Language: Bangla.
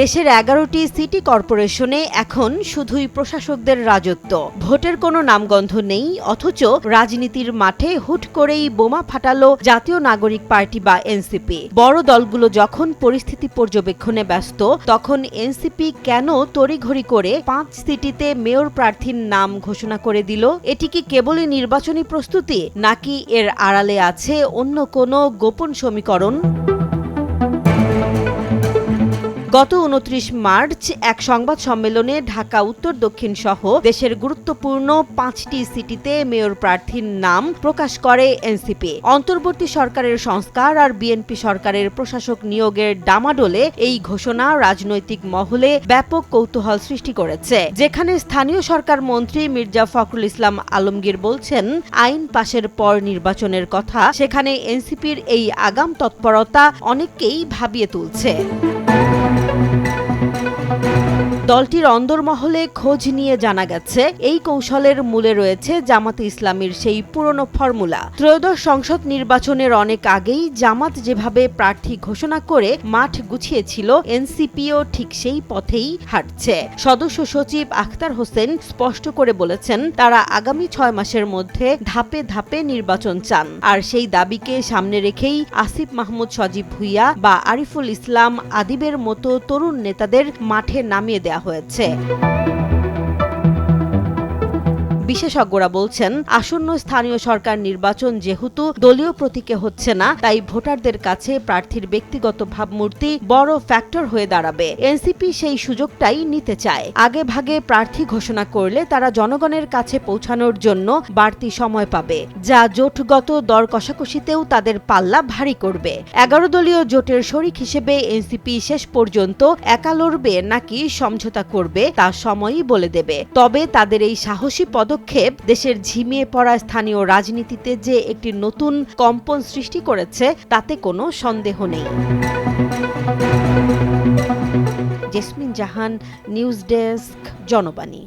দেশের ১১টি সিটি কর্পোরেশনে এখন শুধুই প্রশাসকদের রাজত্ব। ভোটের কোনো নামগন্ধ নেই, অথচ রাজনীতির মাঠে হুট করেই বোমা ফাটালো জাতীয় নাগরিক পার্টি বা এনসিপি। বড় দলগুলো যখন পরিস্থিতি পর্যবেক্ষণে ব্যস্ত, তখন এনসিপি কেন তড়িঘড়ি করে ৫ সিটিতে মেয়র প্রার্থীর নাম ঘোষণা করে দিল? এটি কি কেবলই নির্বাচনী প্রস্তুতি, নাকি এর আড়ালে আছে অন্য কোনো গোপন সমীকরণ? গত ২৯ মার্চ এক সংবাদ সম্মেলনে ঢাকা উত্তর দক্ষিণ সহ দেশের গুরুত্বপূর্ণ ৫টি সিটিতে মেয়র প্রার্থীর নাম প্রকাশ করে এনসিপি। অন্তর্বর্তী সরকারের সংস্কার আর বিএনপি সরকারের প্রশাসক নিয়োগের ডামাডোলে এই ঘোষণা রাজনৈতিক মহলে ব্যাপক কৌতূহল সৃষ্টি করেছে। যেখানে স্থানীয় সরকার মন্ত্রী মির্জা ফখরুল ইসলাম আলমগীর বলছেন আইন পাশের পর নির্বাচনের কথা, সেখানে এনসিপির এই আগাম তৎপরতা অনেককেই ভাবিয়ে তুলছে। দলটির অন্দরমহলে খোঁজ নিয়ে জানা গেছে, এই কৌশলের মূলে রয়েছে জামাতে ইসলামীর সেই পুরনো ফর্মুলা। ত্রয়োদশ সংসদ নির্বাচনের অনেক আগেই জামাত যেভাবে প্রার্থী ঘোষণা করে মাঠ গুছিয়েছিল, এনসিপিও ঠিক সেই পথেই হাঁটছে। সদস্য সচিব আখতার হোসেন স্পষ্ট করে বলেছেন, তারা আগামী ৬ মাসের মধ্যে ধাপে ধাপে নির্বাচন চান। আর সেই দাবিকে সামনে রেখেই আসিফ মাহমুদ সজীব ভুইয়া বা আরিফুল ইসলাম আদিবের মতো তরুণ নেতাদের মাঠে নামিয়ে দেয়া হয়েছে। বিশেষজ্ঞরা বলছেন, আসন্ন স্থানীয় সরকার নির্বাচন যেহেতু দলীয় প্রতীকে হচ্ছে না, তাই ভোটারদের কাছে প্রার্থীর ব্যক্তিগত ভাবমূর্তি বড় ফ্যাক্টর হয়ে দাঁড়াবে। এনসিপি সেই সুযোগটাই নিতে চায়। আগে ভাগে প্রার্থী ঘোষণা করলে তারা জনগণের কাছে পৌঁছানোর জন্য বাড়তি সময় পাবে, যা জোটগত দর কষাকষিতেও তাদের পাল্লা ভারী করবে। ১১ দলীয় জোটের শরিক হিসেবে এনসিপি শেষ পর্যন্ত একা লড়বে নাকি সমঝোতা করবে, তা সময়ই বলে দেবে। তবে তাদের এই সাহসী পদক্ষেপ দেশের ঝিমিয়ে পড়া স্থানীয় রাজনীতিতে যে একটি নতুন কম্পন সৃষ্টি করেছে, তাতে কোনো সন্দেহ নেই। জেসমিন জাহান, নিউজ ডেস্ক, জনবাণী।